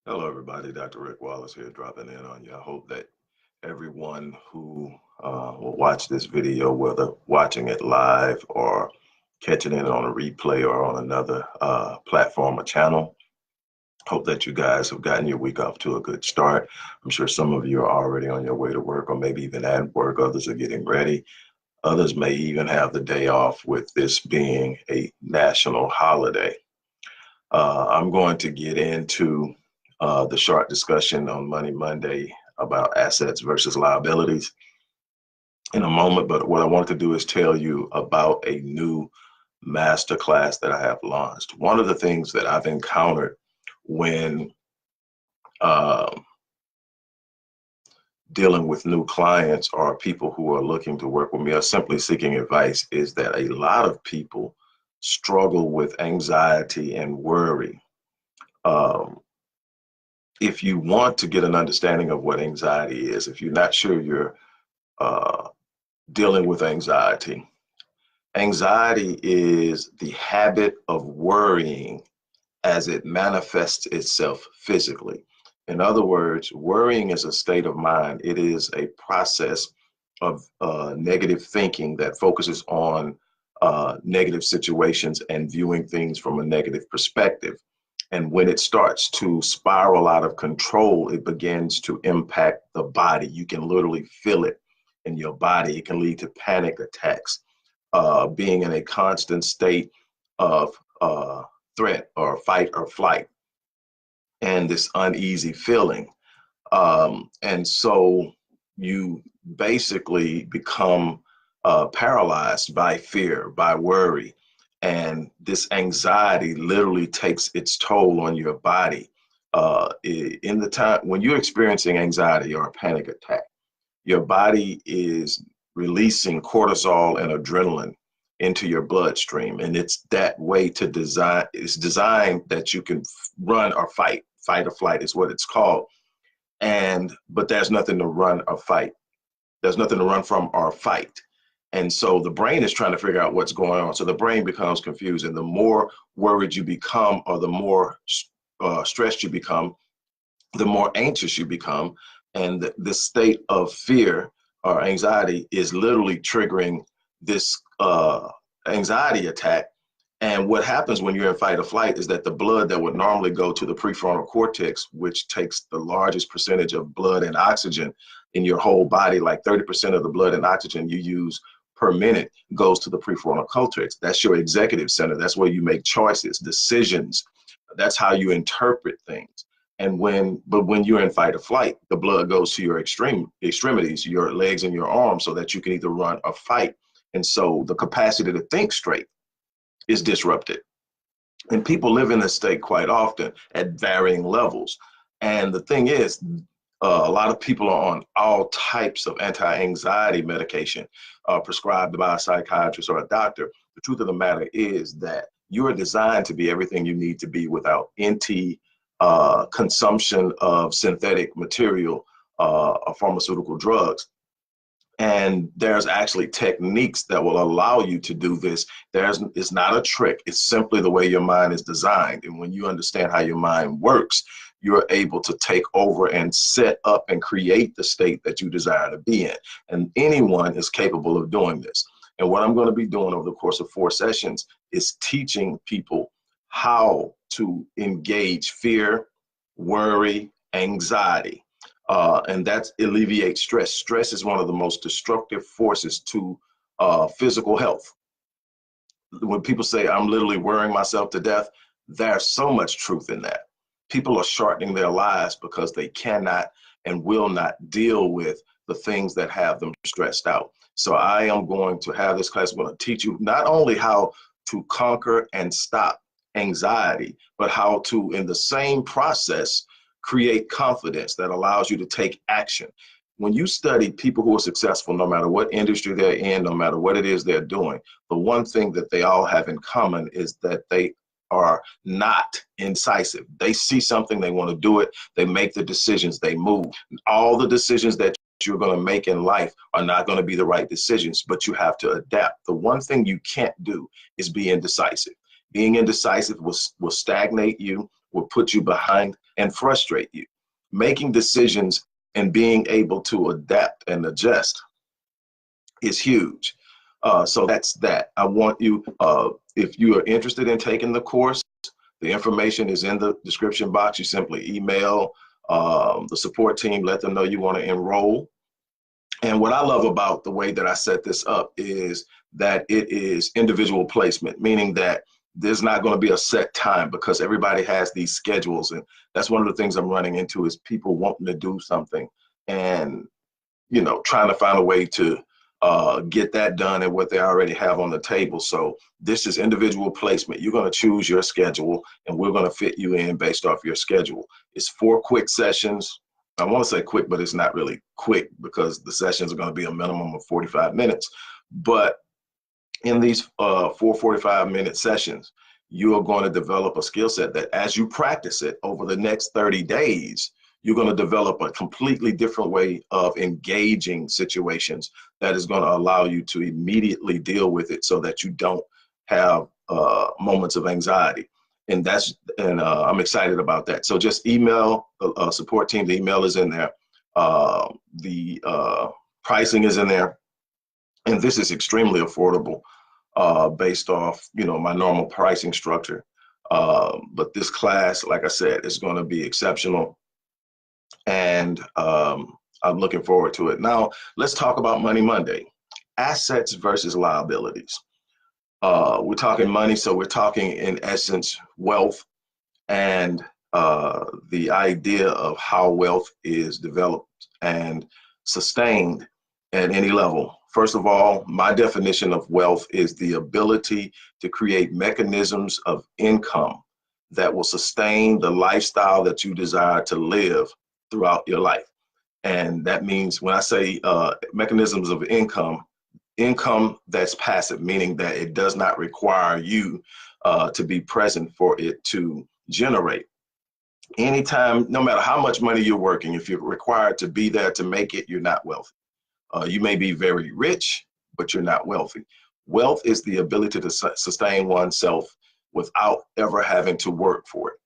Hello, everybody. Dr. Rick Wallace here, dropping in on you. I hope that everyone who will watch this video, whether watching it live or catching it on a replay or on another platform or channel, hope that you guys have gotten your week off to a good start. I'm sure some of you are already on your way to work or maybe even at work. Others are getting ready. Others may even have the day off with this being a national holiday. I'm going to get into the short discussion on Money Monday about assets versus liabilities in a moment. But what I want to do is tell you about a new masterclass that I have launched. One of the things that I've encountered when uh, dealing with new clients or people who are looking to work with me or simply seeking advice is that a lot of people struggle with anxiety and worry. Um, if you want to get an understanding of what anxiety is, if you're not sure you're uh, dealing with anxiety, anxiety is the habit of worrying as it manifests itself physically. In other words, worrying is a state of mind. It is a process of negative thinking that focuses on negative situations and viewing things from a negative perspective. And when it starts to spiral out of control, it begins to impact the body. You can literally feel it in your body. It can lead to panic attacks, being in a constant state of threat or fight or flight, and this uneasy feeling. And so you basically become paralyzed by fear, by worry. And this anxiety literally takes its toll on your body. In the time when you're experiencing anxiety or a panic attack, your body is releasing cortisol and adrenaline into your bloodstream. And it's that way to design, it's designed that you can run or fight. Fight or flight is what it's called. But there's nothing to run or fight. There's nothing to run from or fight. And so the brain is trying to figure out what's going on. So the brain becomes confused. And the more worried you become, or the more stressed you become, the more anxious you become. And the state of fear or anxiety is literally triggering this anxiety attack. And what happens when you're in fight or flight is that the blood that would normally go to the prefrontal cortex, which takes the largest percentage of blood and oxygen in your whole body, like 30% of the blood and oxygen you use per minute goes to the prefrontal cortex. That's your executive center. That's where you make choices, decisions. That's how you interpret things. But when you're in fight or flight, the blood goes to your extremities, your legs and your arms, so that you can either run or fight. And so the capacity to think straight is disrupted. And people live in this state quite often at varying levels. And the thing is, a lot of people are on all types of anti-anxiety medication prescribed by a psychiatrist or a doctor. The truth of the matter is that you are designed to be everything you need to be without NT consumption of synthetic material or pharmaceutical drugs. And there's actually techniques that will allow you to do this. It's not a trick. It's simply the way your mind is designed. And when you understand how your mind works, you're able to take over and set up and create the state that you desire to be in. And anyone is capable of doing this. And what I'm going to be doing over the course of 4 sessions is teaching people how to engage fear, worry, anxiety. And that alleviates stress. Stress is one of the most destructive forces to physical health. When people say, I'm literally worrying myself to death, there's so much truth in that. People are shortening their lives because they cannot and will not deal with the things that have them stressed out. So I am going to have this class. I'm going to teach you not only how to conquer and stop anxiety, but how to, in the same process, create confidence that allows you to take action. When you study people who are successful, no matter what industry they're in, no matter what it is they're doing, the one thing that they all have in common is that they are not incisive. They see something, they want to do it, they make the decisions, they move. All the decisions that you're going to make in life are not going to be the right decisions, but you have to adapt. The one thing you can't do is be indecisive. Being indecisive will stagnate you, will put you behind and frustrate you. Making decisions and being able to adapt and adjust is huge. So that's that. I want you, if you are interested in taking the course, the information is in the description box. You simply email the support team, let them know you want to enroll. And what I love about the way that I set this up is that it is individual placement, meaning that there's not going to be a set time because everybody has these schedules. And that's one of the things I'm running into is people wanting to do something and, you know, trying to find a way to get that done and what they already have on the table. So this is individual placement. You're going to choose your schedule and we're going to fit you in based off your schedule. It's 4 quick sessions. I want to say quick, but it's not really quick because the sessions are going to be a minimum of 45 minutes. But in these 4 45-minute sessions, you are going to develop a skill set that as you practice it over the next 30 days, you're going to develop a completely different way of engaging situations that is going to allow you to immediately deal with it so that you don't have moments of anxiety. And I'm excited about that. So just email the support team. The email is in there. The pricing is in there. And this is extremely affordable based off, you know, my normal pricing structure. But this class, like I said, is going to be exceptional. And I'm looking forward to it. Now, let's talk about Money Monday. Assets versus liabilities. We're talking money, so we're talking, in essence, wealth and the idea of how wealth is developed and sustained at any level. First of all, my definition of wealth is the ability to create mechanisms of income that will sustain the lifestyle that you desire to live throughout your life. And that means when I say mechanisms of income that's passive, meaning that it does not require you to be present for it to generate. Anytime, no matter how much money you're working, if you're required to be there to make it, you're not wealthy. You may be very rich, but you're not wealthy. Wealth is the ability to sustain oneself without ever having to work for it.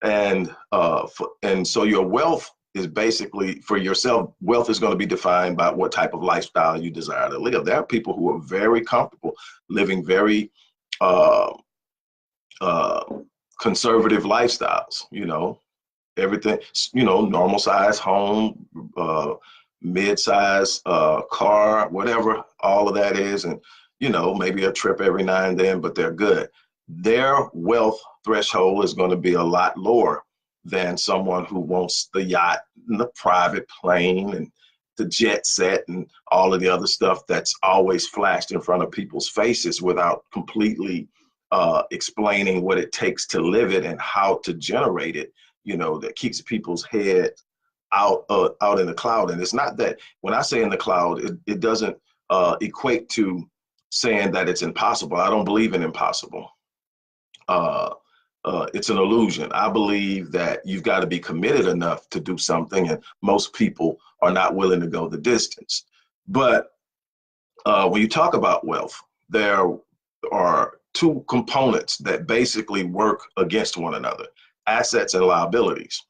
And so your wealth is basically, for yourself, wealth is going to be defined by what type of lifestyle you desire to live. There are people who are very comfortable living very conservative lifestyles, you know, everything, you know, normal size home, mid-size car, whatever all of that is. And, you know, maybe a trip every now and then, but they're good. Their wealth threshold is going to be a lot lower than someone who wants the yacht and the private plane and the jet set and all of the other stuff that's always flashed in front of people's faces without completely explaining what it takes to live it and how to generate it, you know, that keeps people's head out in the cloud. And it's not that, when I say in the cloud, it doesn't equate to saying that it's impossible. I don't believe in impossible. It's an illusion. I believe that you've got to be committed enough to do something, and most people are not willing to go the distance. But when you talk about wealth, there are 2 components that basically work against one another: assets and liabilities.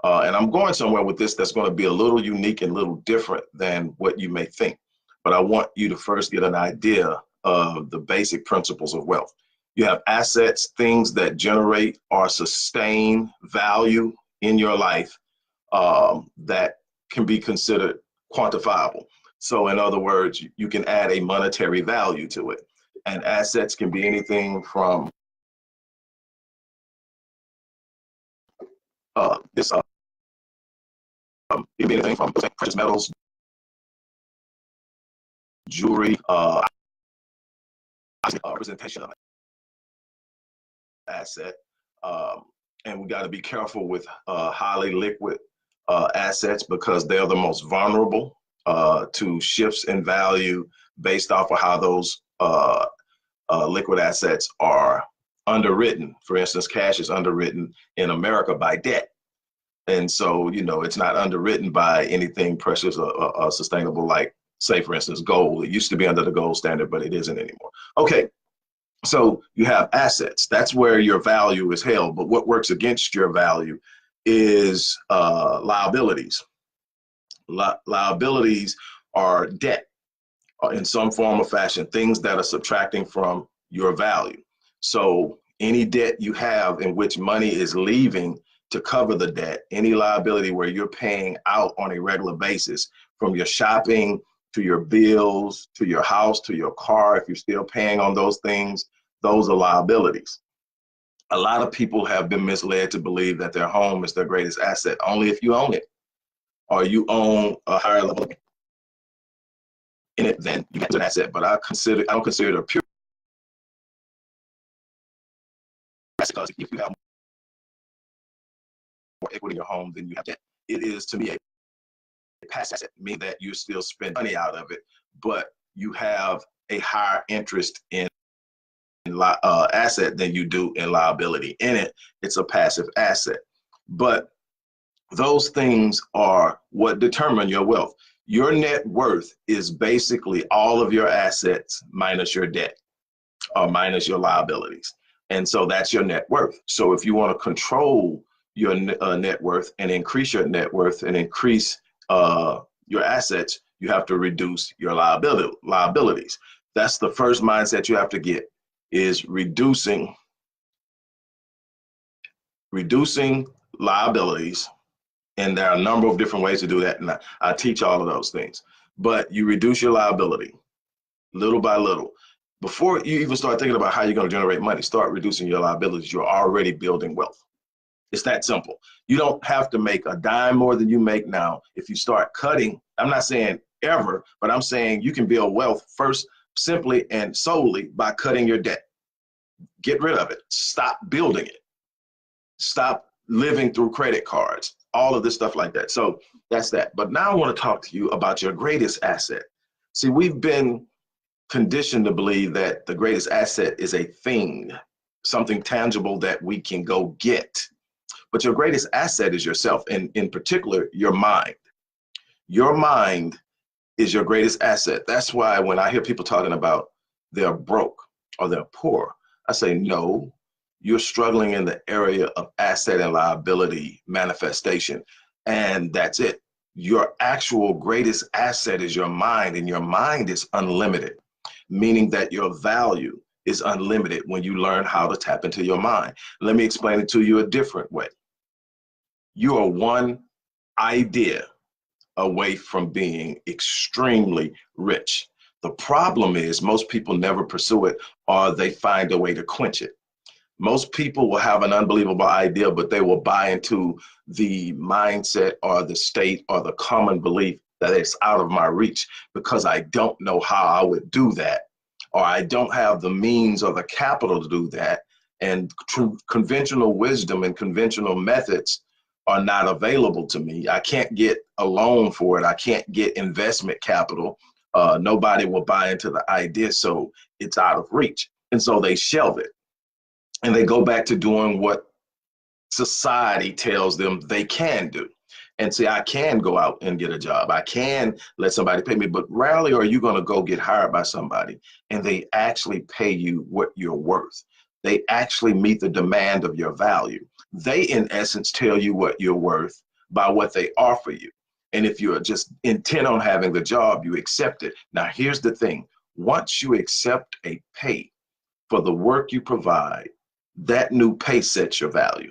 And I'm going somewhere with this that's going to be a little unique and a little different than what you may think. But I want you to first get an idea of the basic principles of wealth. You have assets, things that generate or sustain value in your life that can be considered quantifiable. So in other words, you can add a monetary value to it. And assets can be anything from this it can be anything from precious metals, jewelry, representation of asset. And we got to be careful with highly liquid assets because they're the most vulnerable to shifts in value based off of how those liquid assets are underwritten. For instance, cash is underwritten in America by debt. And so, you know, it's not underwritten by anything precious or sustainable, like, say, for instance, gold. It used to be under the gold standard, but it isn't anymore. Okay, So you have assets. That's where your value is held. But what works against your value is liabilities. Liabilities are debt in some form or fashion, things that are subtracting from your value. So any debt you have in which money is leaving to cover the debt, any liability where you're paying out on a regular basis, from your shopping to your bills to your house to your car, if you're still paying on those things, those are liabilities. A lot of people have been misled to believe that their home is their greatest asset only if you own it, or you own a higher level in it, then you get an asset. But I don't consider it a pure asset, because if you have more equity in your home than you have debt, it is to me a passive asset, meaning that you still spend money out of it, but you have a higher interest in asset than you do in liability. In it, it's a passive asset. But those things are what determine your wealth. Your net worth is basically all of your assets minus your debt, or minus your liabilities. And so that's your net worth. So if you want to control your net worth and increase your net worth and increase your assets, you have to reduce your liabilities. That's the first mindset you have to get, is reducing liabilities. And there are a number of different ways to do that. And I teach all of those things. But you reduce your liability little by little. Before you even start thinking about how you're going to generate money, start reducing your liabilities. You're already building wealth. It's that simple. You don't have to make a dime more than you make now. If you start cutting, I'm not saying ever, but I'm saying you can build wealth first, simply and solely by cutting your debt. Get rid of it. Stop building it. Stop living through credit cards, all of this stuff like that. So that's that. But now I want to talk to you about your greatest asset. See, we've been conditioned to believe that the greatest asset is a thing, something tangible that we can go get. But your greatest asset is yourself, and in particular, your mind. Your mind is your greatest asset. That's why when I hear people talking about they're broke or they're poor, I say, no, you're struggling in the area of asset and liability manifestation. And that's it. Your actual greatest asset is your mind, and your mind is unlimited, meaning that your value is unlimited when you learn how to tap into your mind. Let me explain it to you a different way. You are one idea away from being extremely rich. The problem is most people never pursue it, or they find a way to quench it. Most people will have an unbelievable idea, but they will buy into the mindset or the state or the common belief that it's out of my reach because I don't know how I would do that, or I don't have the means or the capital to do that. And conventional wisdom and conventional methods are not available to me. I can't get a loan for it. I can't get investment capital. Nobody will buy into the idea, so it's out of reach. And so they shelve it. And they go back to doing what society tells them they can do. And say, I can go out and get a job. I can let somebody pay me. But rarely are you going to go get hired by somebody and they actually pay you what you're worth. They actually meet the demand of your value. They, in essence, tell you what you're worth by what they offer you. And if you're just intent on having the job, you accept it. Now, here's the thing. Once you accept a pay for the work you provide, that new pay sets your value.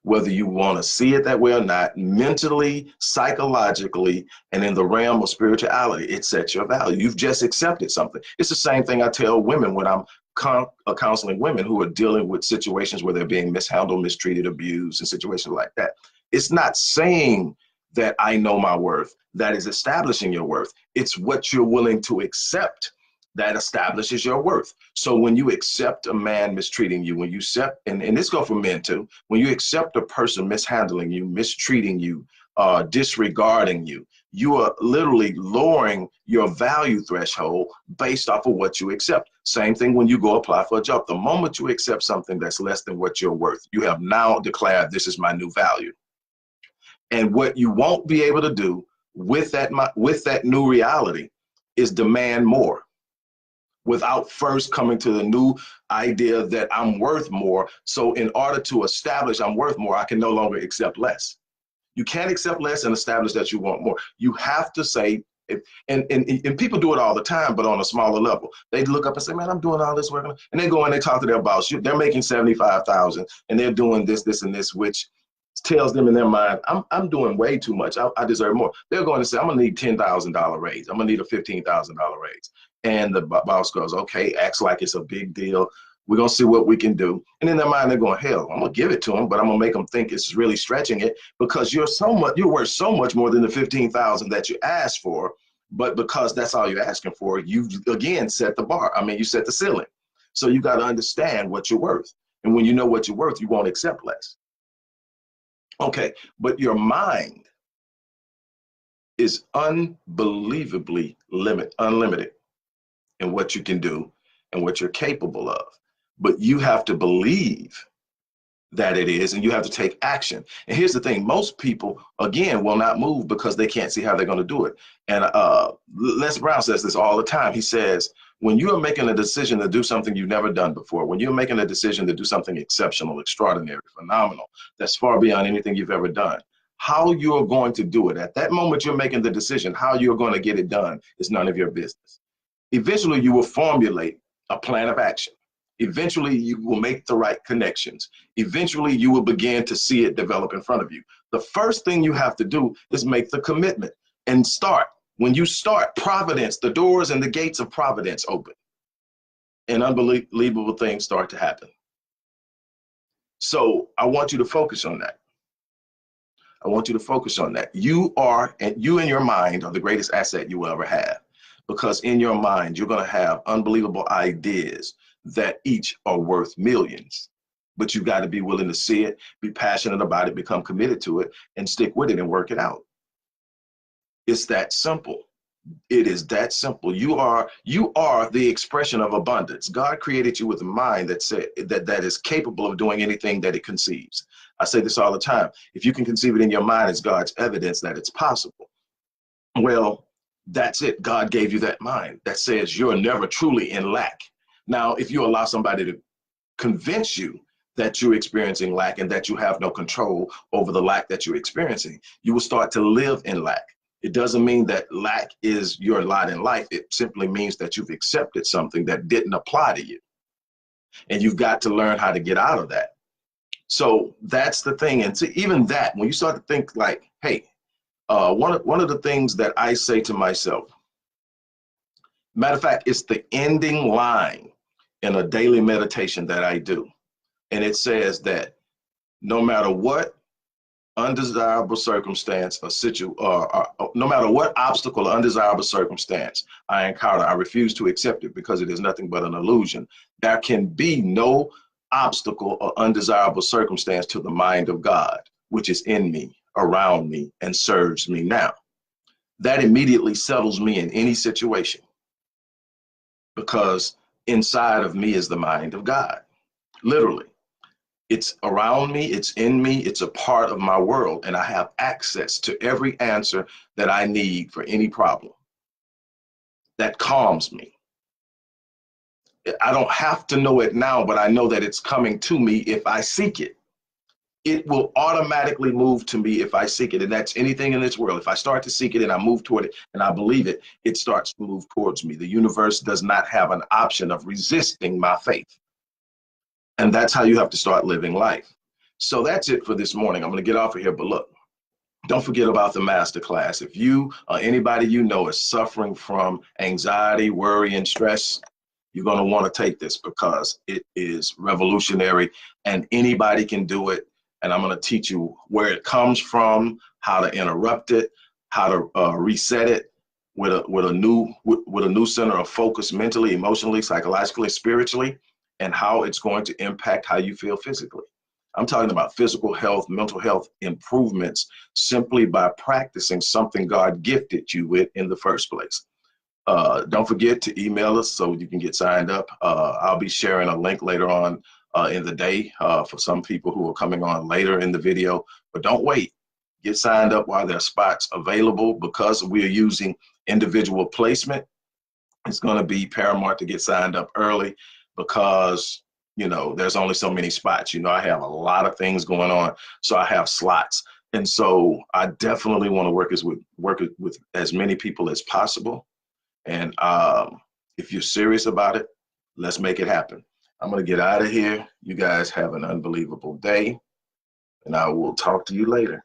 Whether you want to see it that way or not, mentally, psychologically, and in the realm of spirituality, it sets your value. You've just accepted something. It's the same thing I tell women when I'm counseling women who are dealing with situations where they're being mishandled, mistreated, abused, and situations like that. It's not saying that I know my worth that is establishing your worth. It's what you're willing to accept that establishes your worth. So when you accept a man mistreating you, when you accept, and this goes for men too, when you accept a person mishandling you, mistreating you, disregarding you, you are literally lowering your value threshold based off of what you accept. Same thing when you go apply for a job. The moment you accept something that's less than what you're worth, you have now declared this is my new value. And what you won't be able to do with that new reality is demand more. without first coming to the new idea that I'm worth more. So in order to establish I'm worth more, I can no longer accept less. You can't accept less and establish that you want more. You have to say, if, and people do it all the time, but on a smaller level. They look up and say, man, I'm doing all this work. And they go and they talk to their boss. They're making 75,000 and they're doing this, this, and this, which tells them in their mind, I'm doing way too much. I deserve more. They're going to say, I'm going to need $10,000 raise. I'm going to need a $15,000 raise. And the boss goes, okay, acts like it's a big deal. We're going to see what we can do. And in their mind, they're going, hell, I'm going to give it to them, but I'm going to make them think it's really stretching it because you're worth so much more than the 15,000 that you asked for. But because that's all you're asking for, you again set the bar. I mean, you set the ceiling. So you got to understand what you're worth. And when you know what you're worth, you won't accept less. Okay, but your mind is unbelievably unlimited in what you can do and what you're capable of. But you have to believe that it is, and you have to take action. And here's the thing, most people, again, will not move because they can't see how they're going to do it. And Les Brown says this all the time. He says, when you are making a decision to do something you've never done before, when you're making a decision to do something exceptional, extraordinary, phenomenal, that's far beyond anything you've ever done, how you're going to do it, at that moment you're making the decision, how you're going to get it done is none of your business. Eventually, you will formulate a plan of action. Eventually, you will make the right connections. Eventually, you will begin to see it develop in front of you. The first thing you have to do is make the commitment and start. When you start, providence, the doors and the gates of providence open, and unbelievable things start to happen. So I want you to focus on that. I want you to focus on that. You and your mind are the greatest asset you will ever have, because in your mind, you're going to have unbelievable ideas that each are worth millions. But you've got to be willing to see it, be passionate about it, become committed to it, and stick with it and work it out. It's that simple. It is that simple. You are the expression of abundance. God created you with a mind that is capable of doing anything that it conceives. I say this all the time. If you can conceive it in your mind, it's God's evidence that it's possible. Well, that's it. God gave you that mind that says you're never truly in lack. Now, if you allow somebody to convince you that you're experiencing lack and that you have no control over the lack that you're experiencing, you will start to live in lack. It doesn't mean that lack is your lot in life. It simply means that you've accepted something that didn't apply to you. And you've got to learn how to get out of that. So that's the thing. And to even that, when you start to think like, hey, one of the things that I say to myself, matter of fact, it's the ending line in a daily meditation that I do. And it says that no matter what undesirable circumstance no matter what obstacle or undesirable circumstance I encounter, I refuse to accept it because it is nothing but an illusion. There can be no obstacle or undesirable circumstance to the mind of God, which is in me, around me, and serves me now. That immediately settles me in any situation, because inside of me is the mind of God, literally. It's around me, it's in me, it's a part of my world, and I have access to every answer that I need for any problem. That calms me. I don't have to know it now, but I know that it's coming to me if I seek it. It will automatically move to me if I seek it, and that's anything in this world. If I start to seek it and I move toward it and I believe it, it starts to move towards me. The universe does not have an option of resisting my faith. And that's how you have to start living life. So that's it for this morning. I'm going to get off of here, but look, don't forget about the masterclass. If you or anybody you know is suffering from anxiety, worry, and stress, you're going to want to take this because it is revolutionary and anybody can do it. And I'm going to teach you where it comes from, how to interrupt it, how to reset it with a new center of focus mentally, emotionally, psychologically, spiritually, and how it's going to impact how you feel physically. I'm talking about physical health, mental health improvements simply by practicing something God gifted you with in the first place. Don't forget to email us so you can get signed up. I'll be sharing a link later on in the day for some people who are coming on later in the video, but don't wait. Get signed up while there are spots available, because we are using individual placement. it's going to be paramount to get signed up early because, you know, there's only so many spots. You know, I have a lot of things going on, so I have slots. And so I definitely want to work with as many people as possible. And if you're serious about it, let's make it happen. I'm going to get out of here. You guys have an unbelievable day, and I will talk to you later.